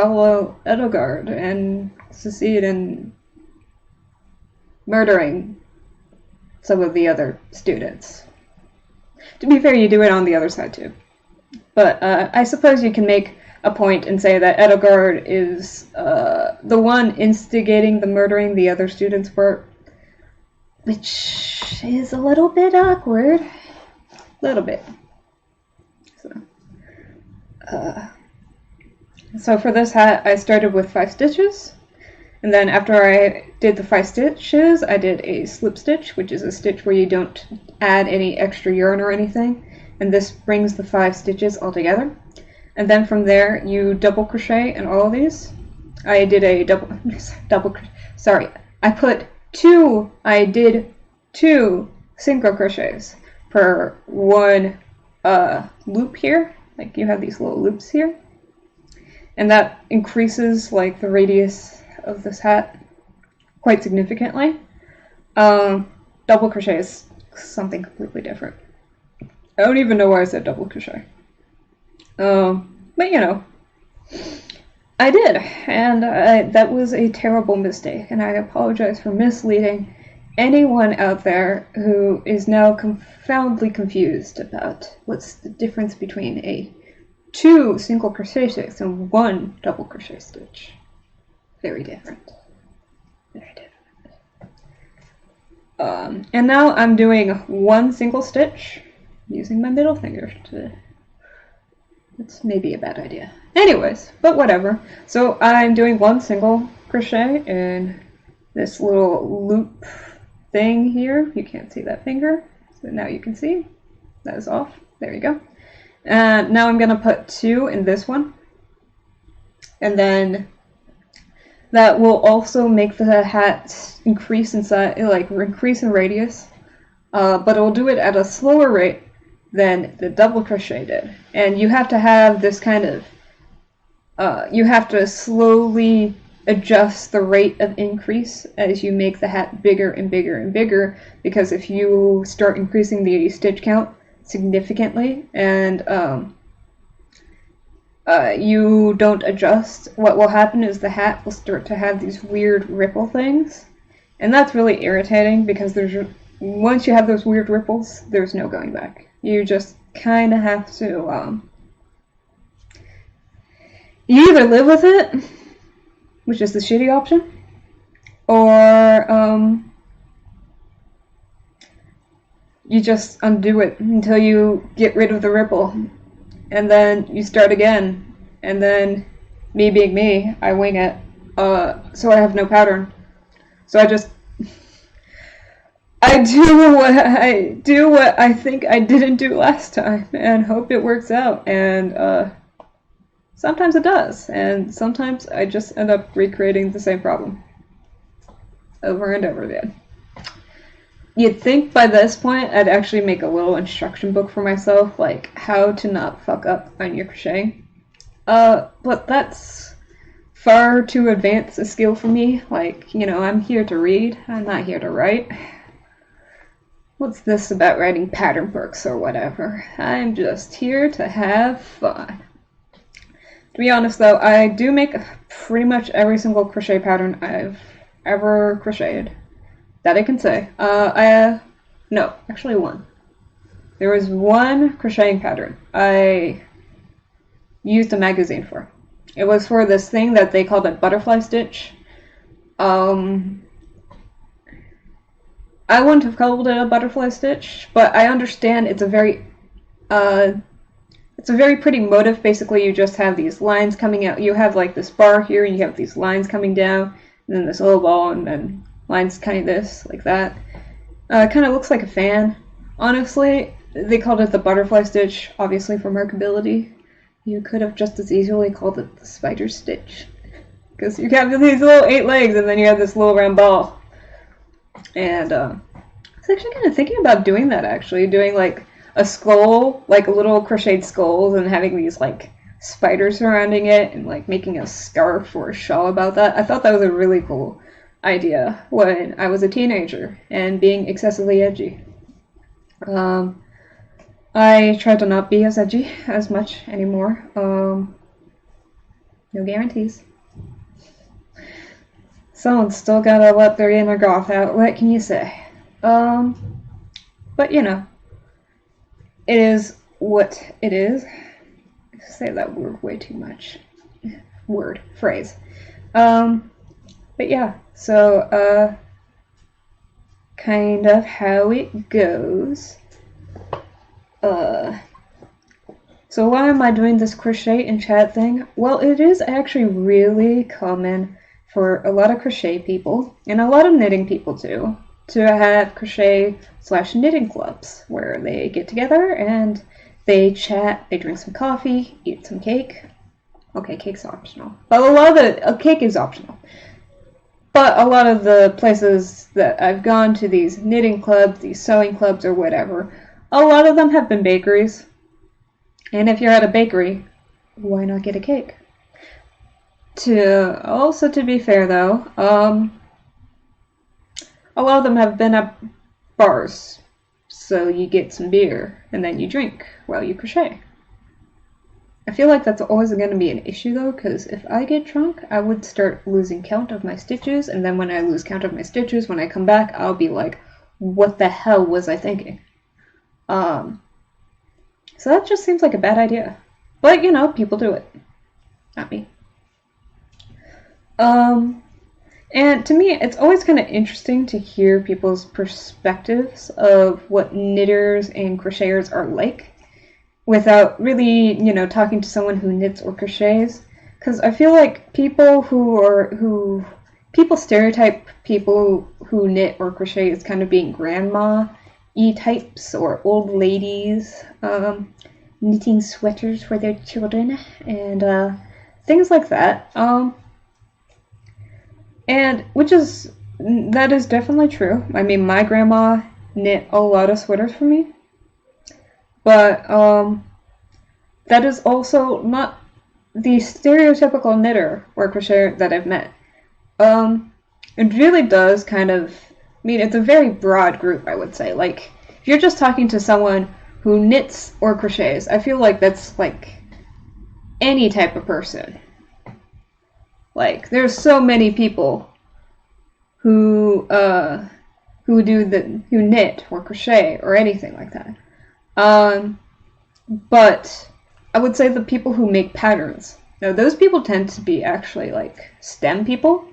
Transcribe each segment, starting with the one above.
follow Edelgard and succeed in murdering some of the other students. To be fair, you do it on the other side too. But I suppose you can make a point and say that Edelgard is the one instigating the murdering the other students were, which is a little bit awkward. A little bit. So for this hat, I started with 5 stitches, and then after I did the 5 stitches, I did a slip stitch, which is a stitch where you don't add any extra yarn or anything, and this brings the 5 stitches all together. And then from there, you double crochet in all of these. I did a I did 2 single crochets per one loop here. Like you have these little loops here. And that increases like the radius of this hat quite significantly. Double crochet is something completely different. I don't even know why I said double crochet. But you know, I did, and that was a terrible mistake, and I apologize for misleading anyone out there who is now confoundedly confused about what's the difference between a 2 single crochet stitches and 1 double crochet stitch. Very different. Very different. And now I'm doing 1 single stitch using my middle finger to... It's maybe a bad idea. Anyways, but whatever. So I'm doing 1 single crochet in this little loop thing here. You can't see that finger, so now you can see. That is off. There you go. And now I'm going to put 2 in this one. And then that will also make the hat increase in size, like increase in radius. But it will do it at a slower rate than the double crochet did. And you have to have this kind of, you have to slowly adjust the rate of increase as you make the hat bigger and bigger and bigger, because if you start increasing the stitch count significantly and you don't adjust, what will happen is the hat will start to have these weird ripple things, and that's really irritating because once you have those weird ripples, there's no going back. You just kind of have to, you either live with it, which is the shitty option, or you just undo it until you get rid of the ripple, and then you start again, and then, me being me, I wing it, so I have no pattern. So I do what I think I didn't do last time, and hope it works out, and sometimes it does, and sometimes I just end up recreating the same problem over and over again. You'd think by this point I'd actually make a little instruction book for myself, like how to not fuck up on your crocheting. But that's far too advanced a skill for me. Like, you know, I'm here to read, I'm not here to write. What's this about writing pattern books or whatever? I'm just here to have fun. To be honest though, I do make pretty much every single crochet pattern I've ever crocheted. That I can say. No, actually 1. There was 1 crocheting pattern I used a magazine for. It was for this thing that they called a butterfly stitch. I wouldn't have called it a butterfly stitch, but I understand it's a very pretty motif. Basically, you just have these lines coming out. You have like this bar here, and you have these lines coming down, and then this little ball, and then lines kind of this, like that. It kind of looks like a fan. Honestly, they called it the butterfly stitch, obviously for markability. You could have just as easily called it the spider stitch, because you have these little 8 legs, and then you have this little round ball. And I was actually kind of thinking about doing that, actually. Doing like a skull, like a little crocheted skulls, and having these like spiders surrounding it, and like making a scarf or a shawl about that. I thought that was a really cool idea when I was a teenager and being excessively edgy. I try to not be as edgy as much anymore. No guarantees. Someone's still gotta let their inner goth out. What can you say? But you know, it is what it is. I say that word way too much. Phrase. But yeah, so, kind of how it goes. So why am I doing this crochet and chat thing? Well, it is actually really common for a lot of crochet people, and a lot of knitting people too, to have crochet/knitting clubs, where they get together and they chat, they drink some coffee, eat some cake. Okay, cake's optional. But cake is optional. But a lot of the places that I've gone to, these knitting clubs, these sewing clubs or whatever, a lot of them have been bakeries. And if you're at a bakery, why not get a cake? To be fair though, a lot of them have been at bars. So you get some beer and then you drink while you crochet. I feel like that's always going to be an issue though, because if I get drunk, I would start losing count of my stitches, and then when I lose count of my stitches, when I come back, I'll be like, what the hell was I thinking? So that just seems like a bad idea. But, you know, people do it. Not me. And to me, it's always kind of interesting to hear people's perspectives of what knitters and crocheters are like, without really, you know, talking to someone who knits or crochets. Because I feel like people stereotype people who knit or crochet as kind of being grandma-y types or old ladies, knitting sweaters for their children and things like that. And that is definitely true. I mean, my grandma knit a lot of sweaters for me. But that is also not the stereotypical knitter or crocheter that I've met. It really does kind of, I mean, it's a very broad group, I would say. Like, if you're just talking to someone who knits or crochets, I feel like that's like any type of person. Like, there's so many people who knit or crochet or anything like that. But I would say the people who make patterns. Now, those people tend to be actually like STEM people.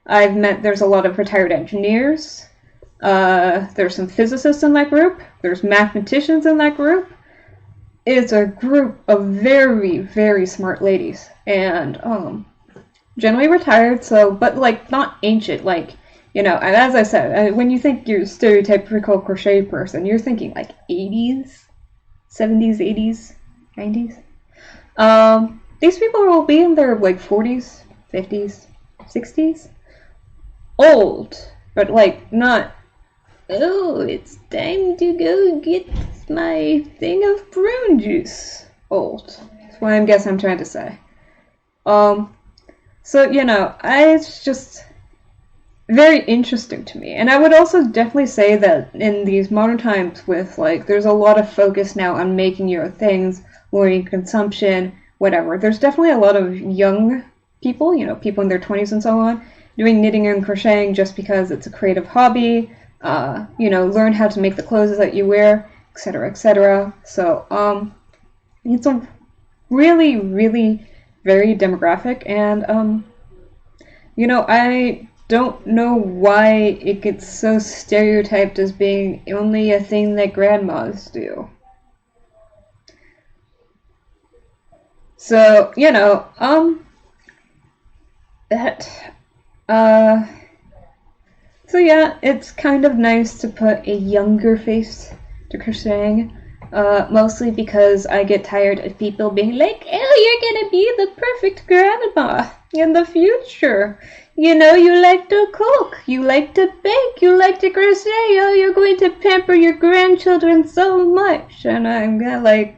There's a lot of retired engineers. There's some physicists in that group. There's mathematicians in that group. It's a group of very, very smart ladies. And, generally retired, but like not ancient, like, you know, and as I said, when you think you're a stereotypical crochet person, you're thinking like 80s, 70s, 80s, 90s. These people will be in their like 40s, 50s, 60s. Old, but like not, oh, it's time to go get my thing of prune juice. Old. That's what I guess I'm trying to say. So, you know, it's just very interesting to me. And I would also definitely say that in these modern times with, like, there's a lot of focus now on making your things, lowering consumption, whatever. There's definitely a lot of young people, you know, people in their 20s and so on, doing knitting and crocheting just because it's a creative hobby, you know, learn how to make the clothes that you wear, etc., etc. So, it's a really, really very demographic, and you know, I don't know why it gets so stereotyped as being only a thing that grandmas do. So, you know, so yeah, it's kind of nice to put a younger face to crocheting. Mostly because I get tired of people being like, oh, you're gonna be the perfect grandma in the future. You know, you like to cook, you like to bake, you like to crochet, oh, you're going to pamper your grandchildren so much. And I'm like,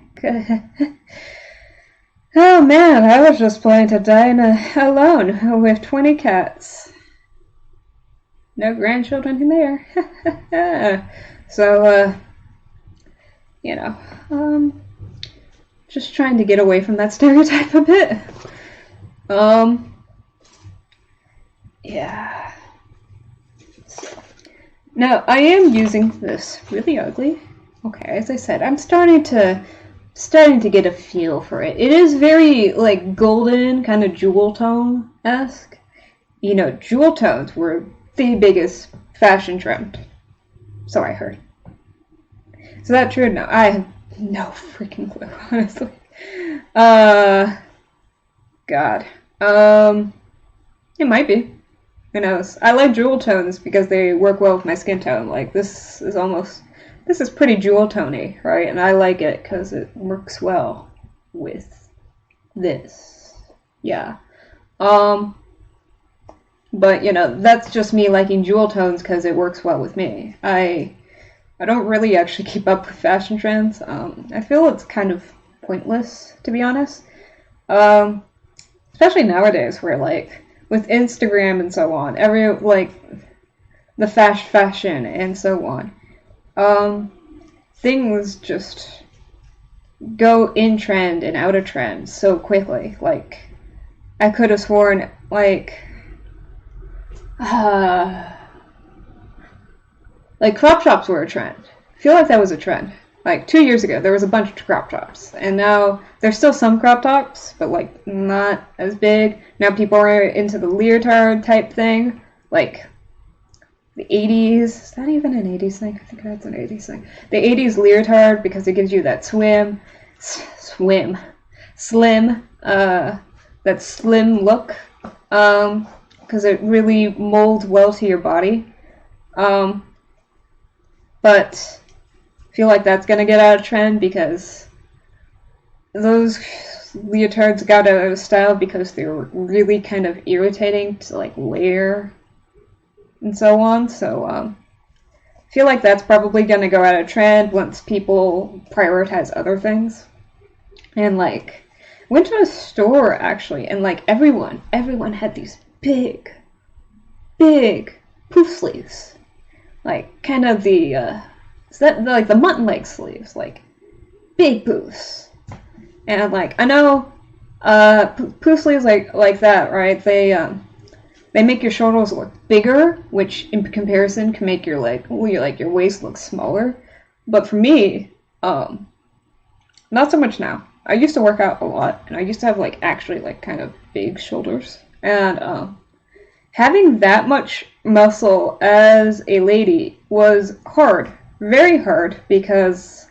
oh man, I was just planning to die alone with 20 cats. No grandchildren in there. So, you know, just trying to get away from that stereotype a bit. Um, yeah. Now, I am using this really ugly. Okay, as I said, I'm starting to get a feel for it. It is very like golden, kind of jewel tone-esque. You know, jewel tones were the biggest fashion trend. So I heard. Is that true? No, I have no freaking clue, honestly. God. It might be. Who knows? I like jewel tones because they work well with my skin tone. Like, this is pretty jewel tony, right? And I like it because it works well with this. Yeah. But, you know, that's just me liking jewel tones because it works well with me. I don't really actually keep up with fashion trends. I feel it's kind of pointless, to be honest. Especially nowadays where, like, with Instagram and so on, the fashion and so on, things just go in trend and out of trend so quickly. Like, I could have sworn, like crop tops were a trend. I feel like that was a trend. Like 2 years ago, there was a bunch of crop tops, and now there's still some crop tops, but like not as big. Now people are into the leotard type thing, like the 80s. Is that even an 80s thing? I think that's an 80s thing. The 80s leotard because it gives you that slim, that slim look, because it really molds well to your body. But I feel like that's gonna get out of trend because those leotards got out of style because they were really kind of irritating to like layer and so on. So I feel like that's probably gonna go out of trend once people prioritize other things. And like went to a store actually, and like everyone had these big poof sleeves. Like, kind of the mutton leg sleeves, like, big poofs. And, like, I know, poof sleeves like that, right? They make your shoulders look bigger, which in comparison can make your waist look smaller. But for me, not so much now. I used to work out a lot, and I used to have, like, actually, like, kind of big shoulders. And, having that much muscle as a lady was hard, very hard, because